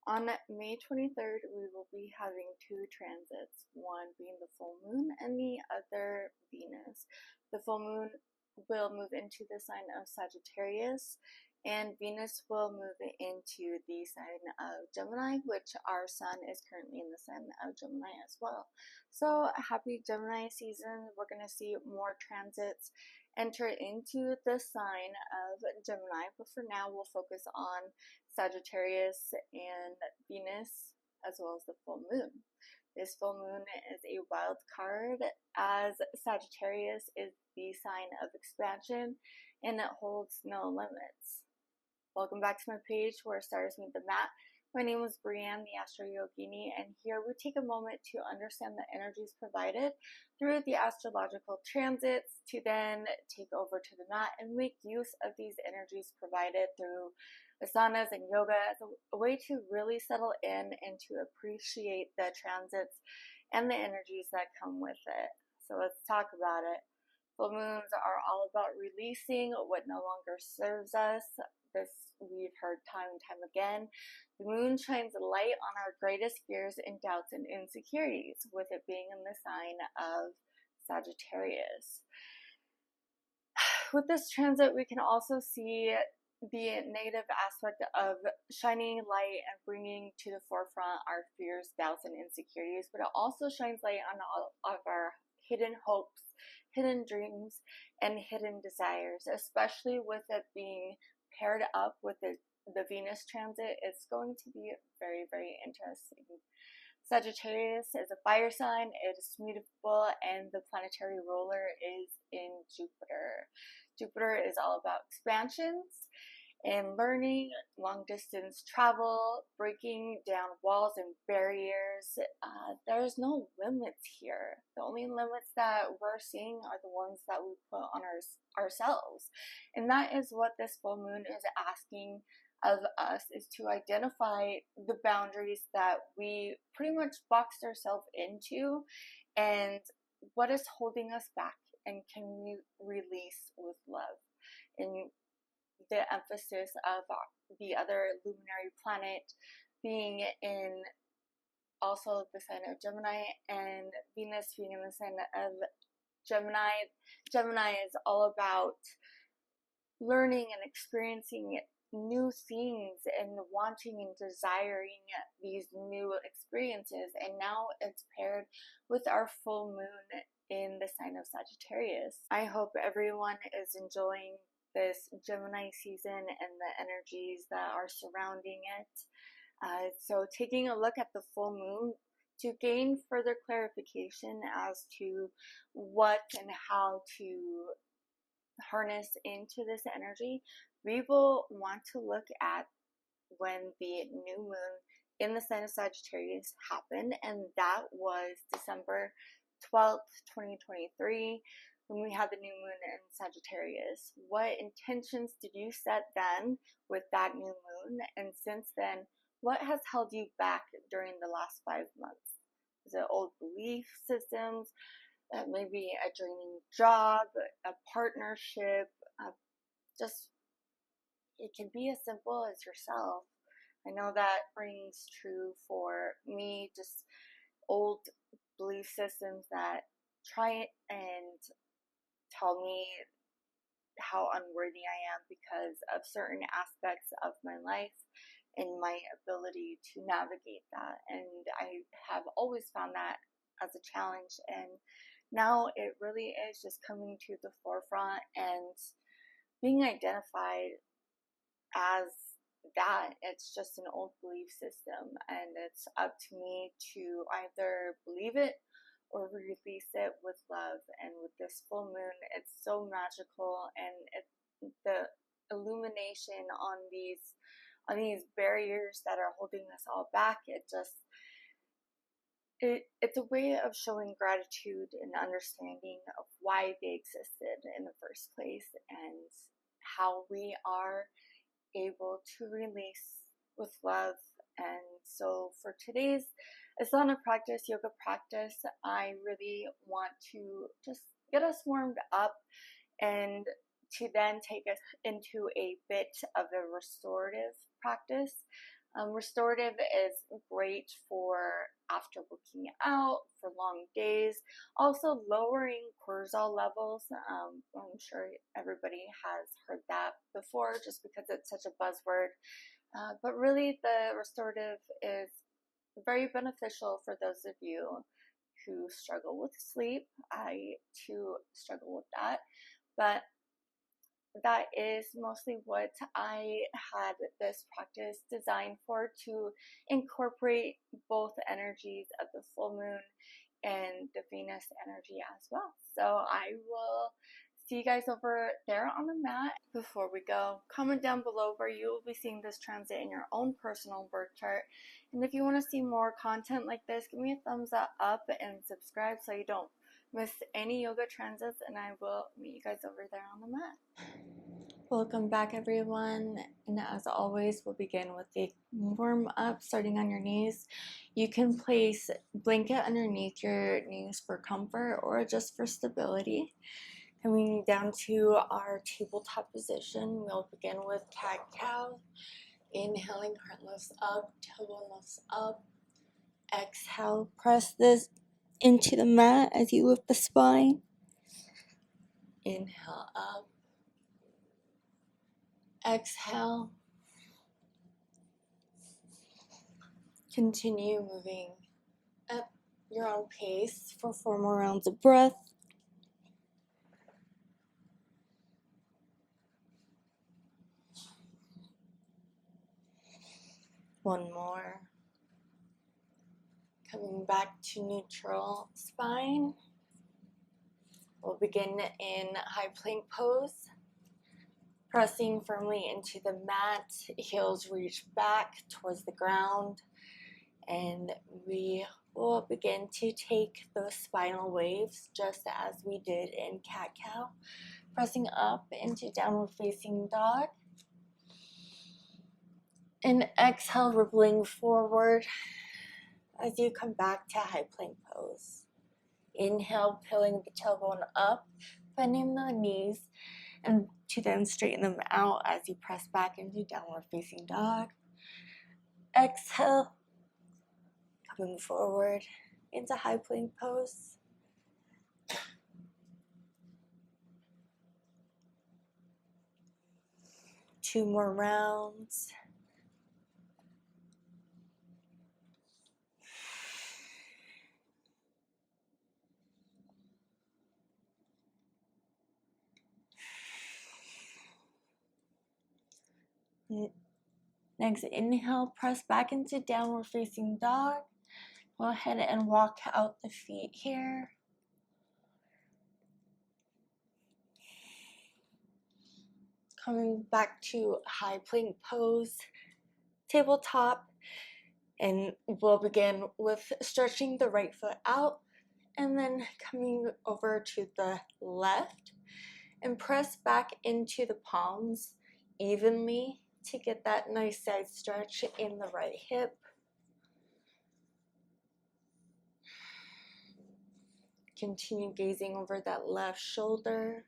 On May 23rd, we will be having two transits, one being the full moon and the other Venus. The full moon will move into the sign of Sagittarius, and Venus will move into the sign of Gemini, which our sun is currently in the sign of Gemini as well. So happy Gemini season. We're going to see more transits enter into the sign of Gemini, but for now we'll focus on Sagittarius and Venus as well as the full moon. This full moon is a wild card, as Sagittarius is the sign of expansion and it holds no limits. Welcome back to my page where stars meet the mat. My name is Brianne, the Astro Yogini, and here we take a moment to understand the energies provided through the astrological transits to then take over to the mat and make use of these energies provided through asanas and yoga as a way to really settle in and to appreciate the transits and the energies that come with it. So let's talk about it. Full moons are all about releasing what no longer serves us. This we've heard time and time again. The moon shines a light on our greatest fears and doubts and insecurities, with it being in the sign of Sagittarius. With this transit, we can also see the negative aspect of shining light and bringing to the forefront our fears, doubts, and insecurities, but it also shines light on all of our hidden hopes, hidden dreams, and hidden desires, especially with it being paired up with the Venus transit. It's going to be very, very interesting. Sagittarius is a fire sign, it is mutable, and the planetary ruler is in Jupiter. Jupiter is all about expansions and learning, long distance travel, breaking down walls and barriers. There's no limits here. The only limits that we're seeing are the ones that we put on ourselves. And that is what this full moon is asking of us, is to identify the boundaries that we pretty much boxed ourselves into and what is holding us back, and can we release with love. And the emphasis of the other luminary planet being in also the sign of Gemini, and Venus being in the sign of Gemini. Gemini is all about learning and experiencing new things and wanting and desiring these new experiences, and now it's paired with our full moon in the sign of Sagittarius. I hope everyone is enjoying this Gemini season and the energies that are surrounding it. So taking a look at the full moon to gain further clarification as to what and how to harness into this energy, we will want to look at when the new moon in the sign of Sagittarius happened, and that was December 12th, 2023, when we had the new moon in Sagittarius. What intentions did you set then with that new moon? And since then, what has held you back during the last 5 months? Is it old belief systems? Maybe a draining job, a partnership, just it can be as simple as yourself. I know that rings true for me, just old belief systems that try and tell me how unworthy I am because of certain aspects of my life and my ability to navigate that. And I have always found that as a challenge, and now it really is just coming to the forefront and being identified as that. It's just an old belief system, and it's up to me to either believe it or release it with love. And with this full moon, it's so magical, and the illumination on these barriers that are holding us all back, it's a way of showing gratitude and understanding of why they existed in the first place, and how we are able to release with love. And so for today's asana practice, yoga practice, I really want to just get us warmed up and to then take us into a bit of a restorative practice. Restorative is great for after working out, for long days, also lowering cortisol levels. I'm sure everybody has heard that before just because it's such a buzzword. But really, the restorative is very beneficial for those of you who struggle with sleep. I too struggle with that, but that is mostly what I had this practice designed for, to incorporate both energies of the full moon and the Venus energy as well. So I will see you guys over there on the mat. Before we go, comment down below where you will be seeing this transit in your own personal birth chart. And if you want to see more content like this, give me a thumbs up and subscribe so you don't miss any yoga transits, and I will meet you guys over there on the mat. Welcome back, everyone, and as always, we'll begin with the warm up, starting on your knees. You can place blanket underneath your knees for comfort or just for stability. Coming down to our tabletop position, we'll begin with cat-cow. Inhaling, heart lifts up, tailbone lifts up. Exhale, press this into the mat as you lift the spine. Inhale up. Exhale. Continue moving at your own pace for 4 more rounds of breath. One more. Coming back to neutral spine. We'll begin in high plank pose. Pressing firmly into the mat, heels reach back towards the ground, and we will begin to take those spinal waves just as we did in cat-cow. Pressing up into downward facing dog. And exhale, rippling forward as you come back to high plank pose. Inhale, pulling the tailbone up, bending the knees, and to then straighten them out as you press back into downward facing dog. Exhale, coming forward into high plank pose. Two more rounds. Next, inhale, press back into downward facing dog. Go ahead and walk out the feet here. Coming back to high plank pose, tabletop, and we'll begin with stretching the right foot out and then coming over to the left and press back into the palms evenly to get that nice side stretch in the right hip. Continue gazing over that left shoulder.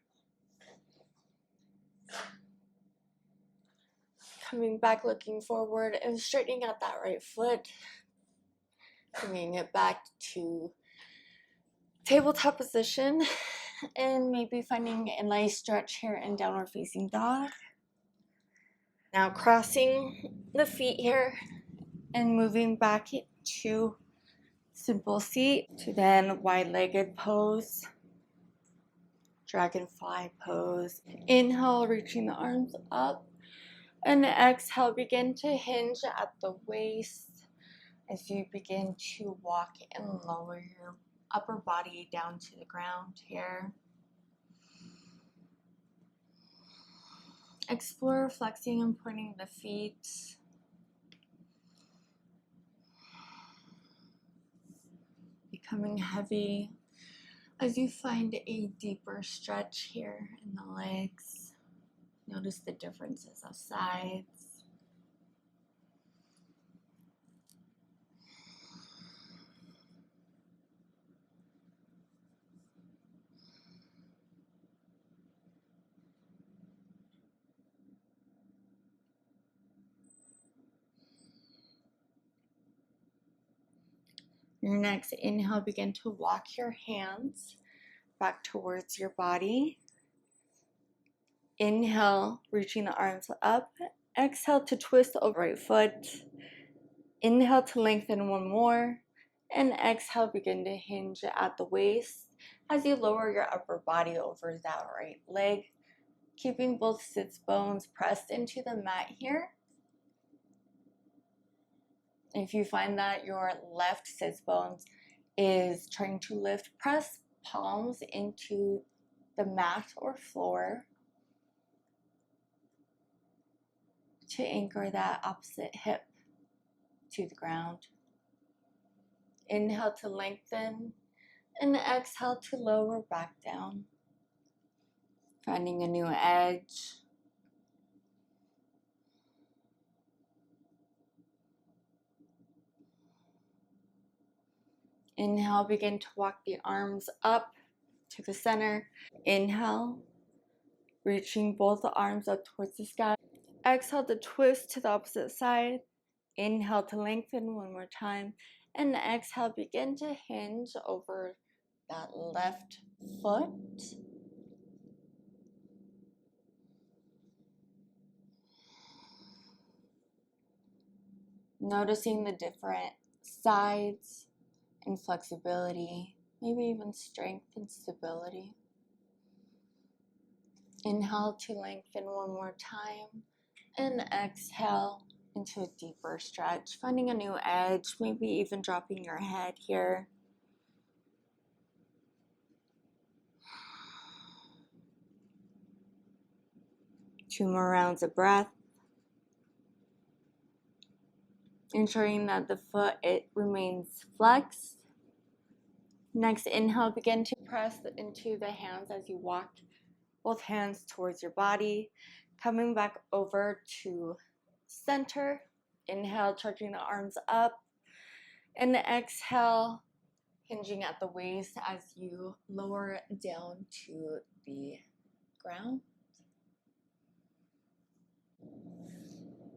Coming back, looking forward and straightening out that right foot. Bringing it back to tabletop position and maybe finding a nice stretch here in downward facing dog. Now crossing the feet here and moving back to simple seat, to then wide-legged pose, dragonfly pose. Inhale, reaching the arms up, and exhale, begin to hinge at the waist as you begin to walk and lower your upper body down to the ground here. Explore flexing and pointing the feet. Becoming heavy as you find a deeper stretch here in the legs. Notice the differences of sides. Your next inhale, begin to walk your hands back towards your body. Inhale, reaching the arms up. Exhale to twist over right foot. Inhale to lengthen one more. And exhale, begin to hinge at the waist as you lower your upper body over that right leg, keeping both sits bones pressed into the mat here. If you find that your left sits bones is trying to lift, press palms into the mat or floor to anchor that opposite hip to the ground. Inhale to lengthen and exhale to lower back down. Finding a new edge. Inhale, begin to walk the arms up to the center. Inhale, reaching both the arms up towards the sky. Exhale to twist to the opposite side. Inhale to lengthen one more time. And exhale, begin to hinge over that left foot. Noticing the different sides and flexibility, maybe even strength and stability. Inhale to lengthen one more time, and exhale into a deeper stretch, finding a new edge, maybe even dropping your head here. Two more rounds of breath. Ensuring that the foot, it remains flexed. Next inhale, begin to press into the hands as you walk both hands towards your body, coming back over to center. Inhale, charging the arms up, and exhale, hinging at the waist as you lower down to the ground.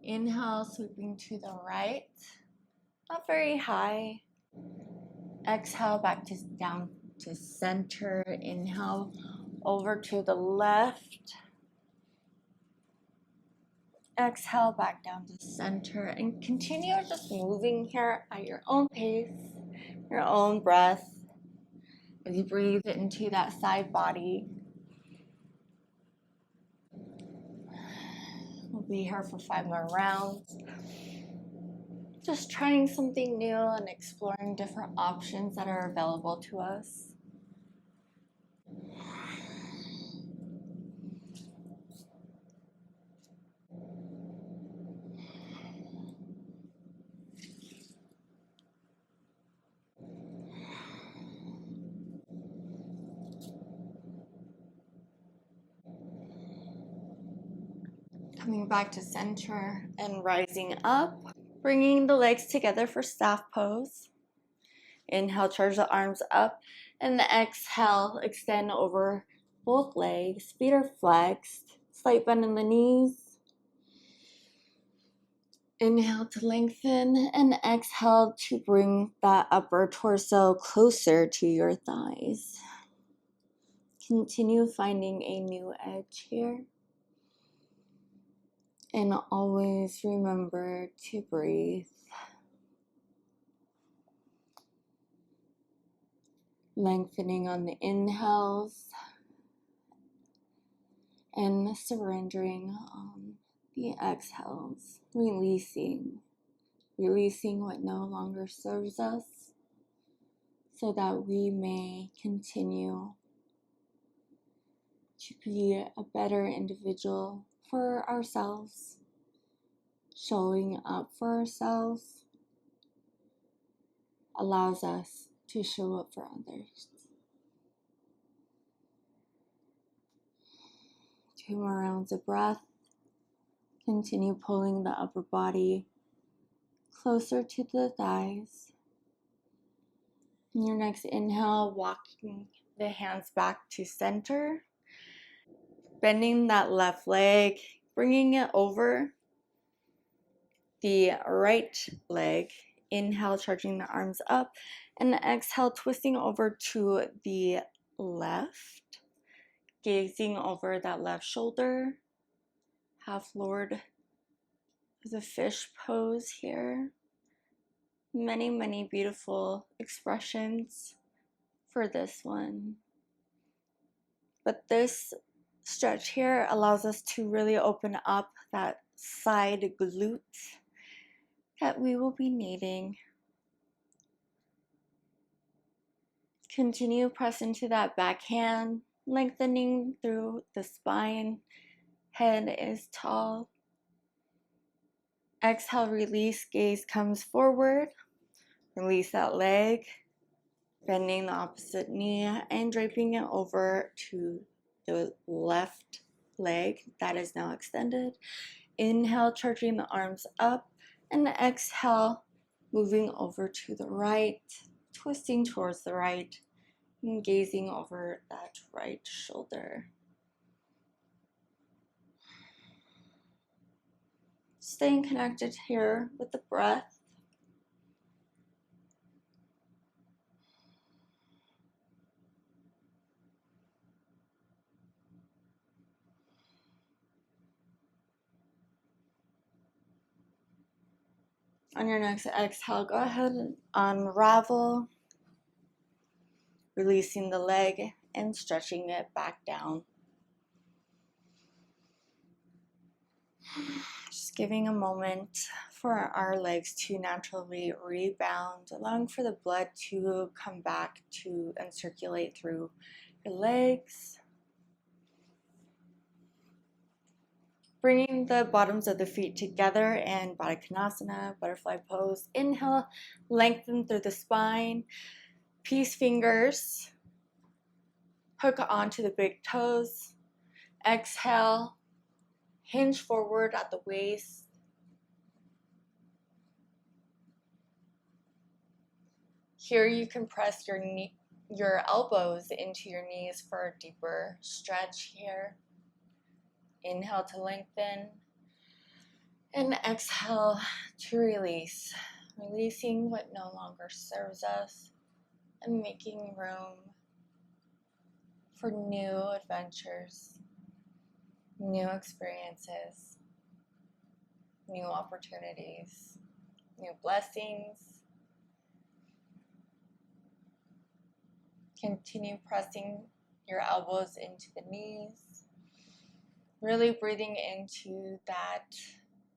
Inhale, sweeping to the right, not very high. Exhale, back to down to center. Inhale, over to the left. Exhale, back down to center, and continue just moving here at your own pace, your own breath, as you breathe into that side body. We'll be here for 5 more rounds. Just trying something new and exploring different options that are available to us. Coming back to center and rising up. Bringing the legs together for staff pose. Inhale, charge the arms up. And the exhale, extend over both legs. Feet are flexed. Slight bend in the knees. Inhale to lengthen. And exhale to bring that upper torso closer to your thighs. Continue finding a new edge here. And always remember to breathe. Lengthening on the inhales and surrendering on the exhales. Releasing what no longer serves us so that we may continue to be a better individual for ourselves. Showing up for ourselves allows us to show up for others. 2 more rounds of breath. Continue pulling the upper body closer to the thighs. In your next inhale, walking the hands back to center. Bending that left leg, bringing it over the right leg. Inhale, charging the arms up, and exhale, twisting over to the left, gazing over that left shoulder, half lowered the fish pose here. Many beautiful expressions for this one. But this stretch here allows us to really open up that side glute that we will be needing. Continue press into that backhand, lengthening through the spine. Head is tall. Exhale, release, gaze comes forward. Release that leg, bending the opposite knee and draping it over to the left leg that is now extended. Inhale, charging the arms up, and exhale, moving over to the right, twisting towards the right, and gazing over that right shoulder. Staying connected here with the breath. On your next exhale, go ahead and unravel, releasing the leg and stretching it back down. Just giving a moment for our legs to naturally rebound, allowing for the blood to come back to and circulate through your legs. Bringing the bottoms of the feet together in Baddha Konasana, butterfly pose. Inhale, lengthen through the spine. Peace fingers. Hook onto the big toes. Exhale, hinge forward at the waist. Here you can press your elbows into your knees for a deeper stretch here. Inhale to lengthen, and exhale to release. Releasing what no longer serves us and making room for new adventures, new experiences, new opportunities, new blessings. Continue pressing your elbows into the knees. Really breathing into that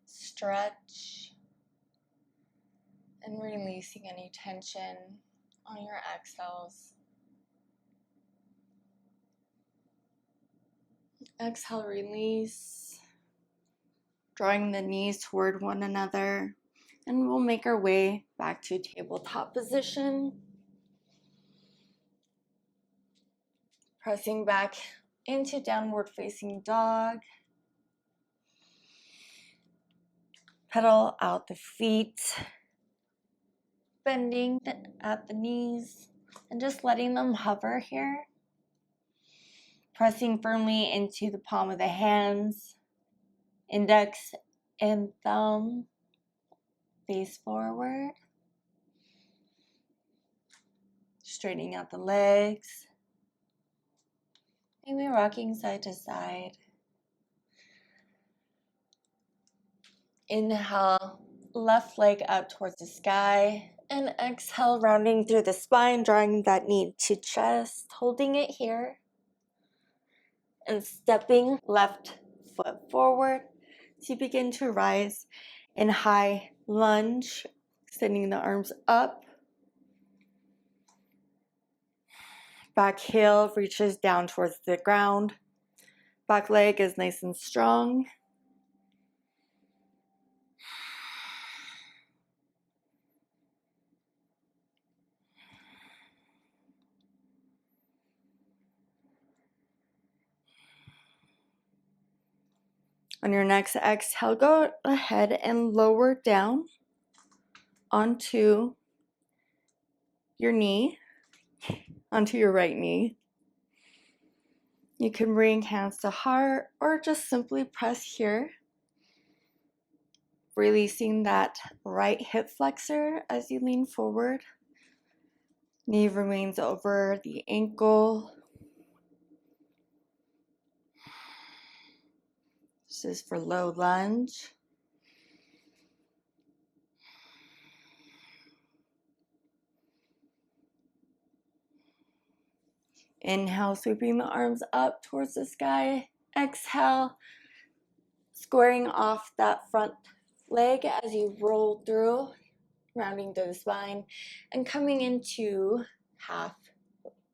stretch and releasing any tension on your exhales. Exhale, release, drawing the knees toward one another, and we'll make our way back to tabletop position. Pressing back into downward facing dog. Pedal out the feet, bending at the knees, and just letting them hover here. Pressing firmly into the palm of the hands, index and thumb face forward. Straightening out the legs. Maybe rocking side to side. Inhale, left leg up towards the sky. And exhale, rounding through the spine, drawing that knee to chest, holding it here. And stepping left foot forward. So you begin to rise in high lunge, extending the arms up. Back heel reaches down towards the ground. Back leg is nice and strong. On your next exhale, go ahead and lower down onto your knee, onto your right knee. You can bring hands to heart or just simply press here releasing that right hip flexor as you lean forward. Knee remains over the ankle. This is for low lunge. Inhale, sweeping the arms up towards the sky. Exhale, squaring off that front leg as you roll through, rounding through the spine, and coming into half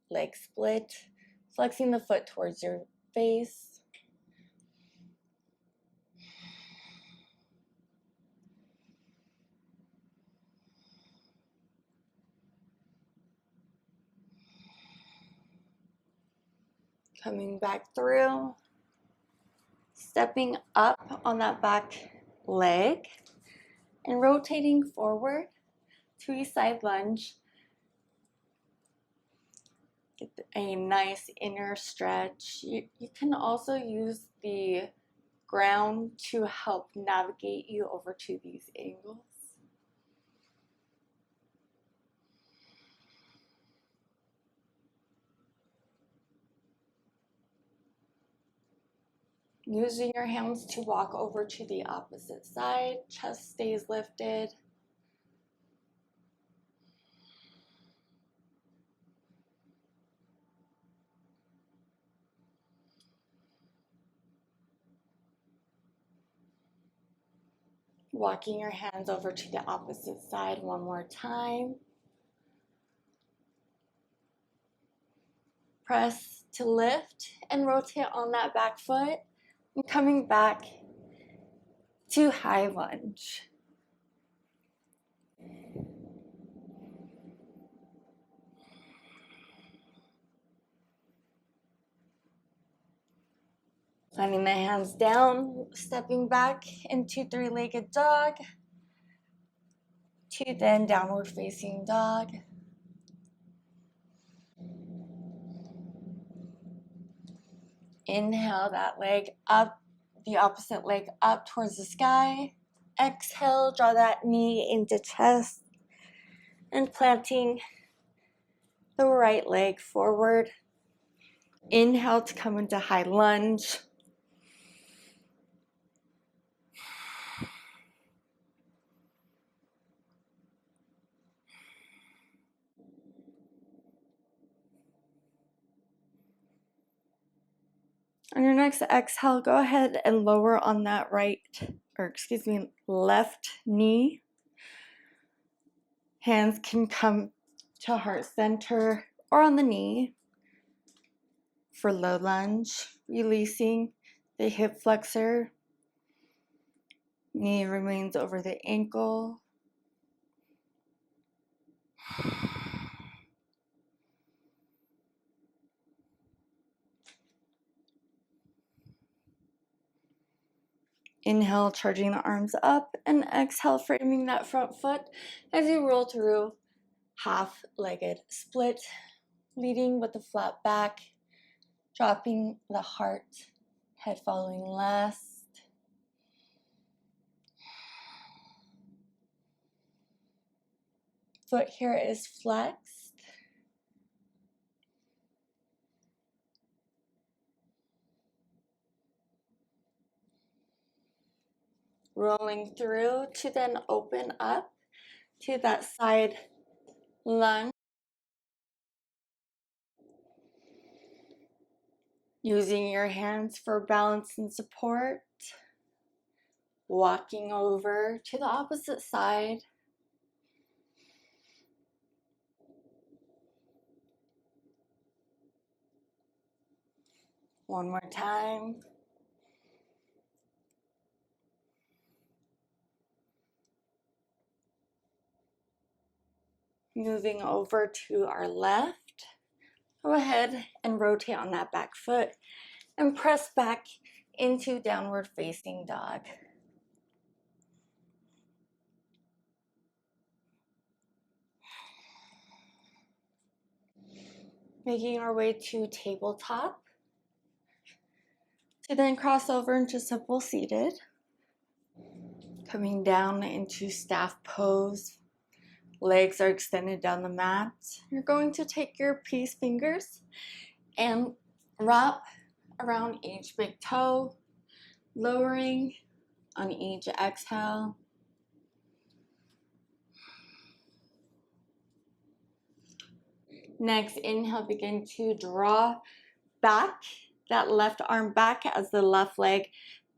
leg split, flexing the foot towards your face. Coming back through, stepping up on that back leg, and rotating forward to a side lunge. Get a nice inner stretch. You can also use the ground to help navigate you over to these angles. Using your hands to walk over to the opposite side, chest stays lifted. Walking your hands over to the opposite side one more time. Press to lift and rotate on that back foot. And coming back to high lunge. Planting the hands down, stepping back into three-legged dog, to then downward facing dog. Inhale that leg up, the opposite leg up towards the sky. Exhale, draw that knee into chest and planting the right leg forward. Inhale to come into high lunge. On your next exhale, go ahead and lower on that left knee. Hands can come to heart center or on the knee for low lunge, releasing the hip flexor. Knee remains over the ankle. Inhale, charging the arms up, and exhale, framing that front foot as you roll through half-legged split, leading with the flat back, dropping the heart, head following last. Foot here is flexed. Rolling through to then open up to that side lunge. Using your hands for balance and support. Walking over to the opposite side. One more time. Moving over to our left. Go ahead and rotate on that back foot and press back into downward facing dog. Making our way to tabletop. To then cross over into simple seated. Coming down into staff pose. Legs are extended down the mat. You're going to take your peace fingers and wrap around each big toe, lowering on each exhale. Next, inhale, begin to draw back that left arm back as the left leg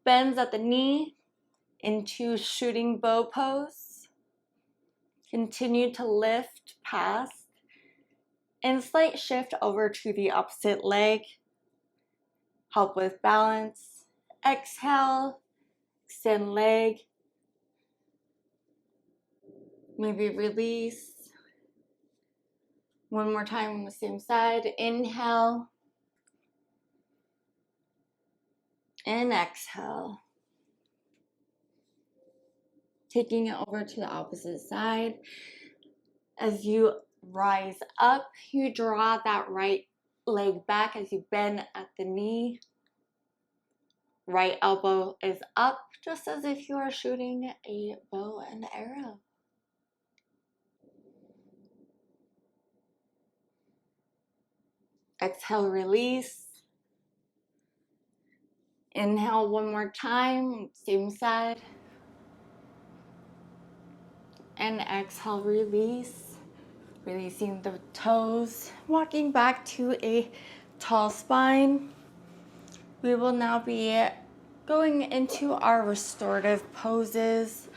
bends at the knee into shooting bow pose. Continue to lift past and slight shift over to the opposite leg. Help with balance. Exhale, extend leg. Maybe release. One more time on the same side. Inhale and exhale. Taking it over to the opposite side. As you rise up, you draw that right leg back as you bend at the knee. Right elbow is up, just as if you are shooting a bow and arrow. Exhale, release. Inhale one more time, same side. And exhale, release. Releasing the toes, walking back to a tall spine. We will now be going into our restorative poses.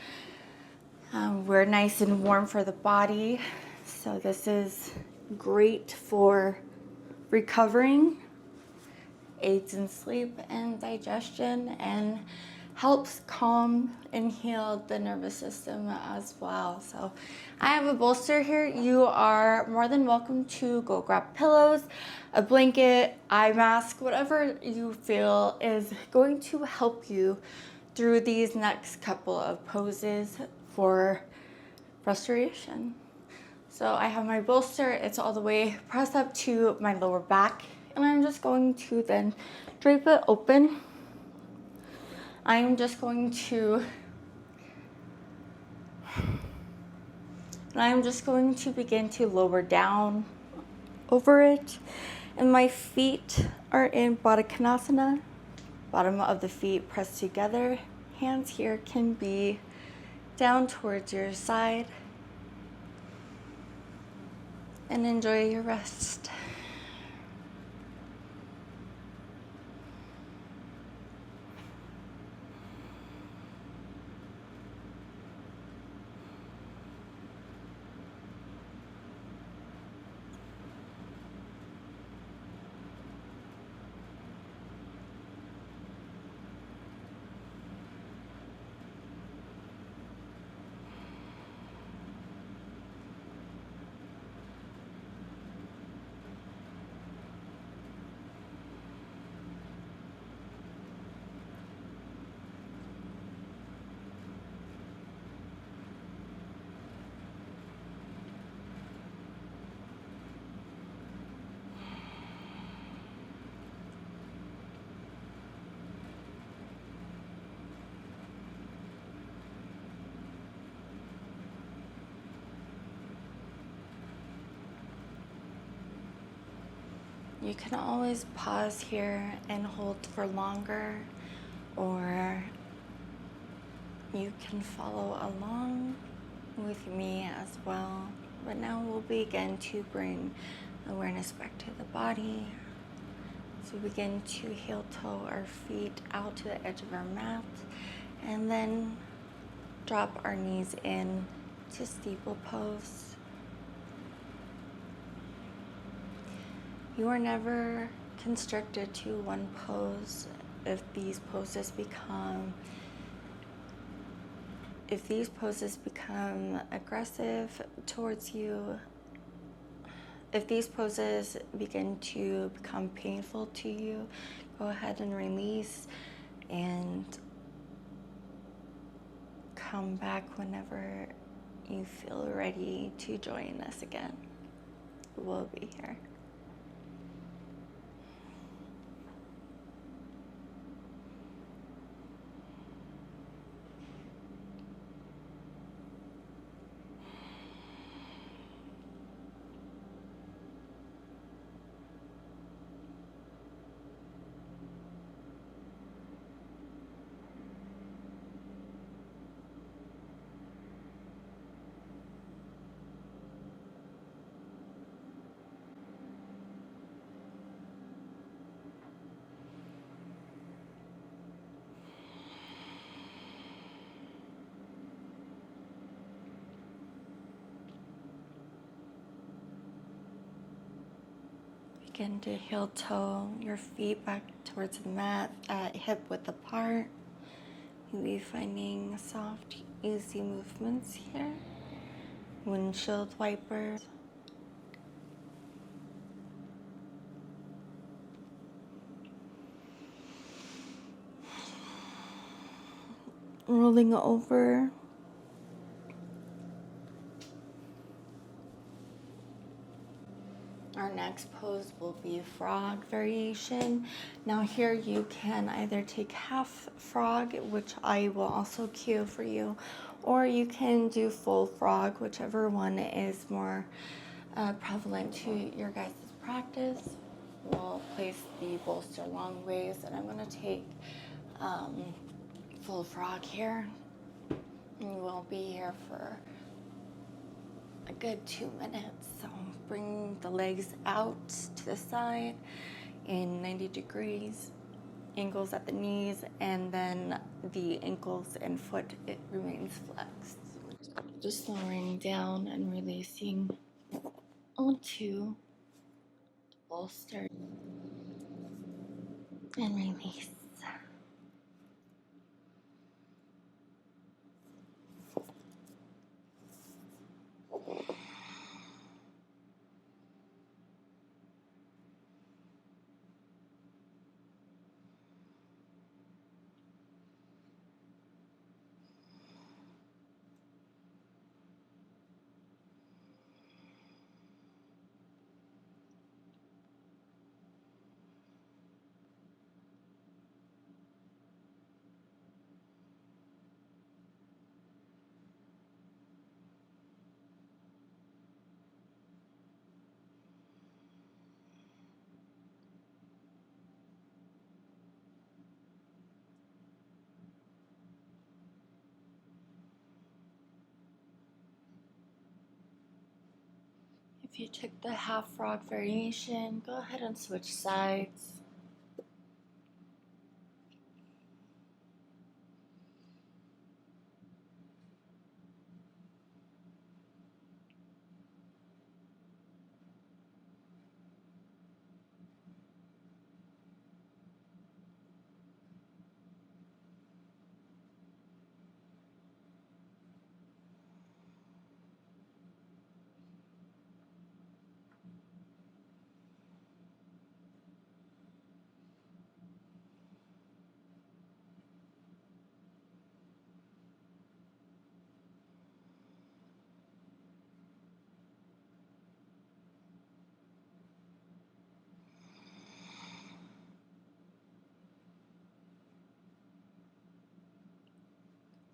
We're nice and warm for the body, so this is great for recovering, aids in sleep and digestion, and helps calm and heal the nervous system as well. So I have a bolster here. You are more than welcome to go grab pillows, a blanket, eye mask, whatever you feel is going to help you through these next couple of poses for restoration. So I have my bolster, it's all the way pressed up to my lower back, and I'm just going to then drape it open. I'm just going to begin to lower down over it, and my feet are in Baddha Konasana. Bottom of the feet pressed together. Hands here can be down towards your side, and enjoy your rest. You can always pause here and hold for longer, or you can follow along with me as well. But now we'll begin to bring awareness back to the body. So begin to heel toe our feet out to the edge of our mat, and then drop our knees in to steeple pose. You are never constricted to one pose. If these poses become aggressive towards you, if these poses begin to become painful to you, go ahead and release and come back whenever you feel ready to join us again. We'll be here. Begin to heel toe your feet back towards the mat at hip width apart. You'll be finding soft, easy movements here. Windshield wipers. Rolling over. Our next pose will be frog variation. Now here you can either take half frog, which I will also cue for you, or you can do full frog, whichever one is more prevalent to your guys' practice. We'll place the bolster long ways, and I'm going to take full frog here. And we will be here for a good 2 minutes. So bring the legs out to the side in 90 degrees, angles at the knees, and then the ankles and foot, it remains flexed. Just lowering down and releasing onto the bolster and release. If you took the half frog variation, go ahead and switch sides.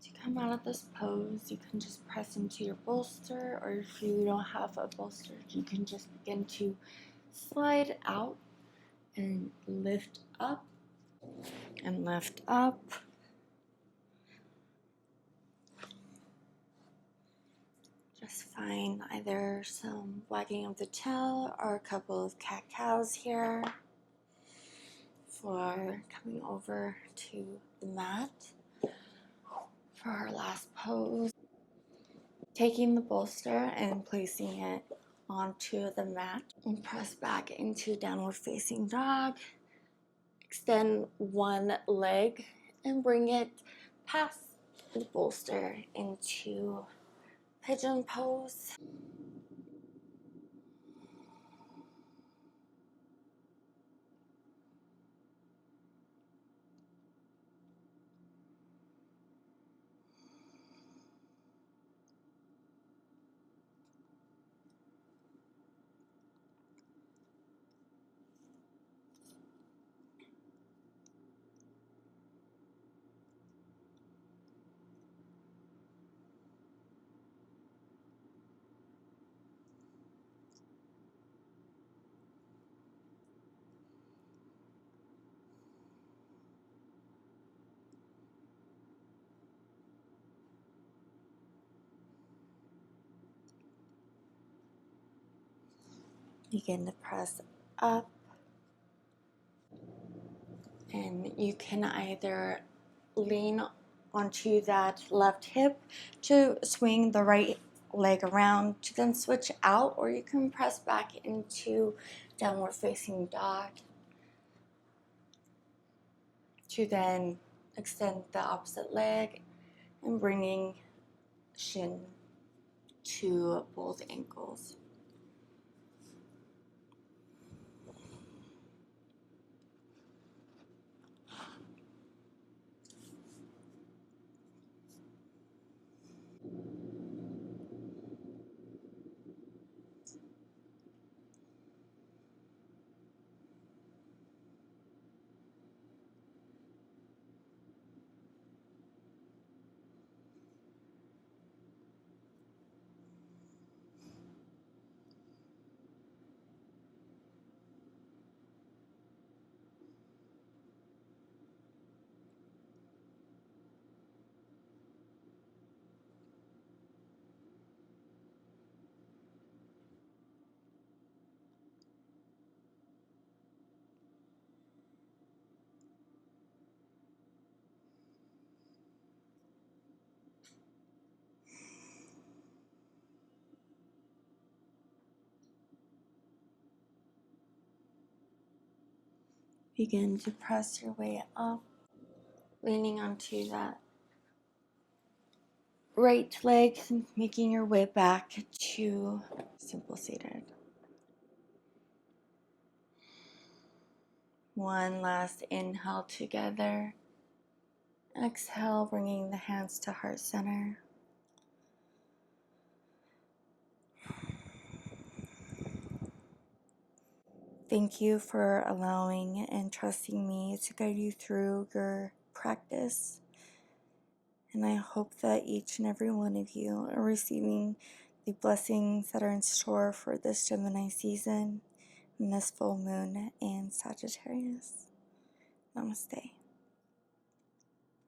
To come out of this pose, you can just press into your bolster, or if you don't have a bolster, you can just begin to slide out and lift up and lift up. Just find either some wagging of the tail or a couple of cat cows here for coming over to the mat for our last pose. Taking the bolster and placing it onto the mat and press back into downward facing dog. Extend one leg and bring it past the bolster into pigeon pose. Begin to press up, and you can either lean onto that left hip to swing the right leg around to then switch out, or you can press back into downward facing dog to then extend the opposite leg and bringing shin to both ankles. Begin to press your way up, leaning onto that right leg, making your way back to simple seated. One last inhale together. Exhale, bringing the hands to heart center. Thank you for allowing and trusting me to guide you through your practice. And I hope that each and every one of you are receiving the blessings that are in store for this Gemini season and this full moon in Sagittarius. Namaste.